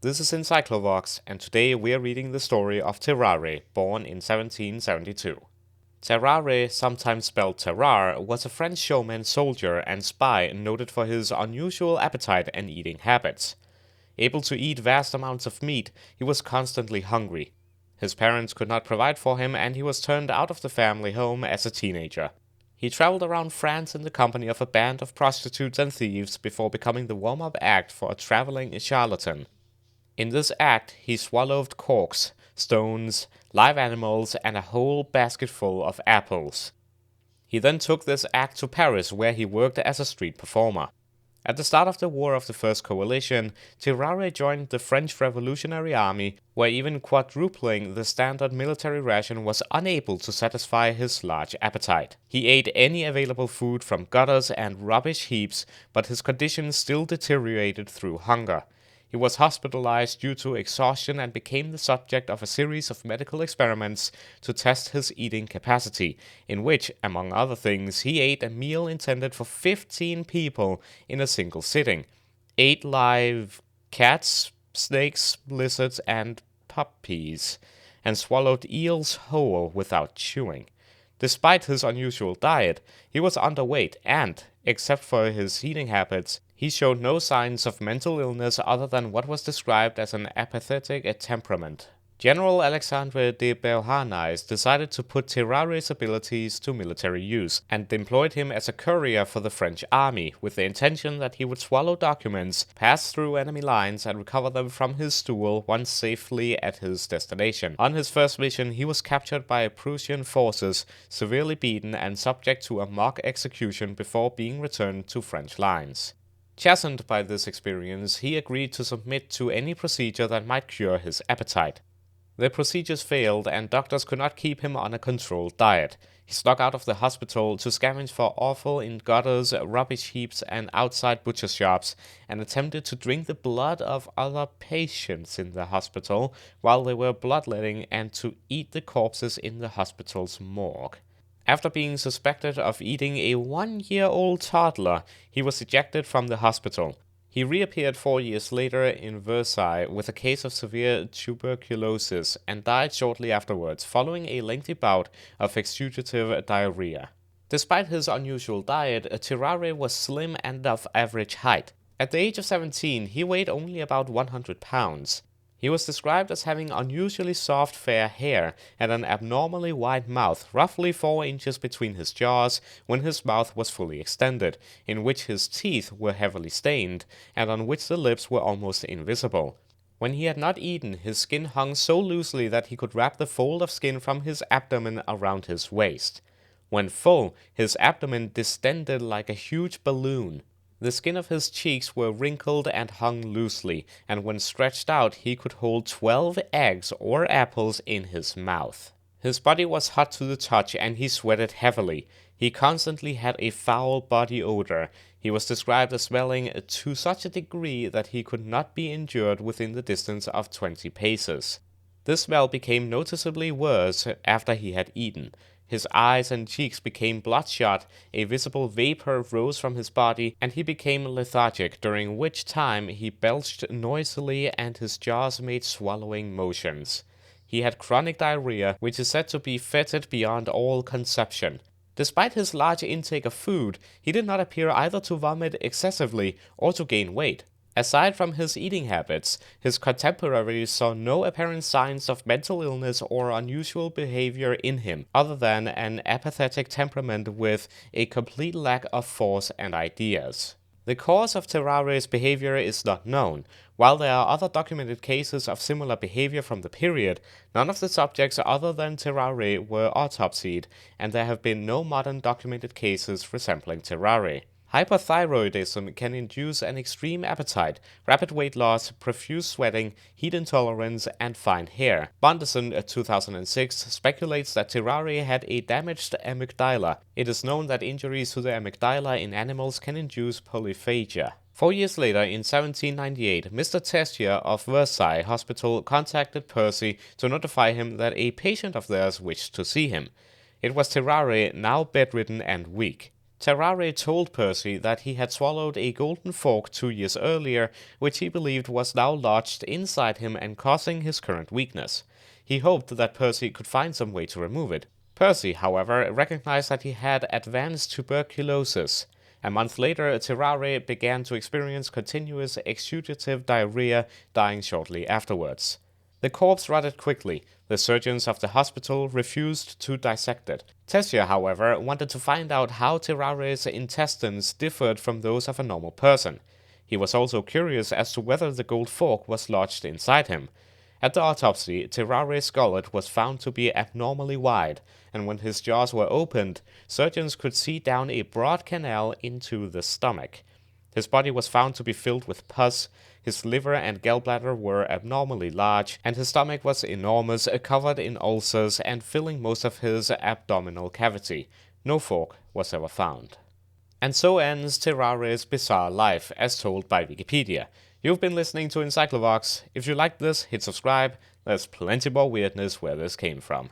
This is EncycloVox, and today we are reading the story of Tarrare, born in 1772. Tarrare, sometimes spelled Tarrare, was a French showman, soldier, and spy noted for his unusual appetite and eating habits. Able to eat vast amounts of meat, he was constantly hungry. His parents could not provide for him, and he was turned out of the family home as a teenager. He traveled around France in the company of a band of prostitutes and thieves before becoming the warm-up act for a traveling charlatan. In this act, he swallowed corks, stones, live animals, and a whole basketful of apples. He then took this act to Paris, where he worked as a street performer. At the start of the War of the First Coalition, Tarrare joined the French Revolutionary Army, where even quadrupling the standard military ration was unable to satisfy his large appetite. He ate any available food from gutters and rubbish heaps, but his condition still deteriorated through hunger. He was hospitalized due to exhaustion and became the subject of a series of medical experiments to test his eating capacity, in which, among other things, he ate a meal intended for 15 people in a single sitting, ate live cats, snakes, lizards, and puppies, and swallowed eels whole without chewing. Despite his unusual diet, he was underweight and, except for his eating habits, he showed no signs of mental illness other than what was described as an apathetic temperament. General Alexandre de Beauharnais decided to put Tarrare's abilities to military use and employed him as a courier for the French army, with the intention that he would swallow documents, pass through enemy lines, and recover them from his stool once safely at his destination. On his first mission, he was captured by Prussian forces, severely beaten, and subject to a mock execution before being returned to French lines. Chastened by this experience, he agreed to submit to any procedure that might cure his appetite. The procedures failed, and doctors could not keep him on a controlled diet. He snuck out of the hospital to scavenge for offal in gutters, rubbish heaps, and outside butcher shops, and attempted to drink the blood of other patients in the hospital while they were bloodletting, and to eat the corpses in the hospital's morgue. After being suspected of eating a 1-year-old toddler, he was ejected from the hospital. He reappeared 4 years later in Versailles with a case of severe tuberculosis and died shortly afterwards, following a lengthy bout of exudative diarrhea. Despite his unusual diet, Tarrare was slim and of average height. At the age of 17, he weighed only about 100 pounds. He was described as having unusually soft fair hair and an abnormally wide mouth, roughly 4 inches between his jaws when his mouth was fully extended, in which his teeth were heavily stained, and on which the lips were almost invisible. When he had not eaten, his skin hung so loosely that he could wrap the fold of skin from his abdomen around his waist. When full, his abdomen distended like a huge balloon. The skin of his cheeks were wrinkled and hung loosely, and when stretched out he could hold 12 eggs or apples in his mouth. His body was hot to the touch, and he sweated heavily. He constantly had a foul body odor. He was described as smelling to such a degree that he could not be endured within the distance of 20 paces. This smell became noticeably worse after he had eaten. His eyes and cheeks became bloodshot, a visible vapor rose from his body, and he became lethargic, during which time he belched noisily and his jaws made swallowing motions. He had chronic diarrhea, which is said to be fetid beyond all conception. Despite his large intake of food, he did not appear either to vomit excessively or to gain weight. Aside from his eating habits, his contemporaries saw no apparent signs of mental illness or unusual behavior in him, other than an apathetic temperament with a complete lack of force and ideas. The cause of Tarrare's behavior is not known. While there are other documented cases of similar behavior from the period, none of the subjects other than Tarrare were autopsied, and there have been no modern documented cases resembling Tarrare. Hypothyroidism can induce an extreme appetite, rapid weight loss, profuse sweating, heat intolerance, and fine hair. Bonderson, 2006, speculates that Tarrare had a damaged amygdala. It is known that injuries to the amygdala in animals can induce polyphagia. 4 years later, in 1798, Mr. Tessier of Versailles Hospital contacted Percy to notify him that a patient of theirs wished to see him. It was Tarrare, now bedridden and weak. Tarrare told Percy that he had swallowed a golden fork 2 years earlier, which he believed was now lodged inside him and causing his current weakness. He hoped that Percy could find some way to remove it. Percy, however, recognized that he had advanced tuberculosis. A month later, Tarrare began to experience continuous exudative diarrhea, dying shortly afterwards. The corpse rotted quickly. The surgeons of the hospital refused to dissect it. Tessia, however, wanted to find out how Tarrare's intestines differed from those of a normal person. He was also curious as to whether the gold fork was lodged inside him. At the autopsy, Tarrare's gullet was found to be abnormally wide, and when his jaws were opened, surgeons could see down a broad canal into the stomach. His body was found to be filled with pus, his liver and gallbladder were abnormally large, and his stomach was enormous, covered in ulcers and filling most of his abdominal cavity. No fork was ever found. And so ends Tarrare's bizarre life, as told by Wikipedia. You've been listening to EncycloVox. If you liked this, hit subscribe. There's plenty more weirdness where this came from.